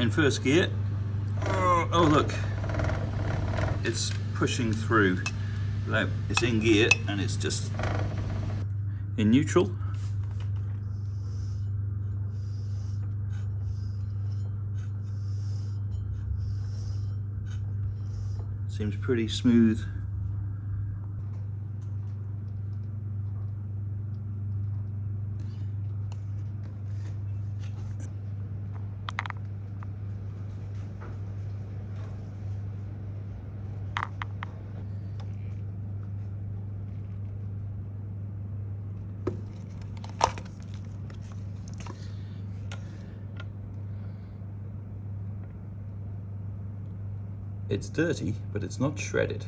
in first gear. Oh look, it's pushing through. It's in gear and it's just in neutral. Seems pretty smooth. It's dirty, but it's not shredded.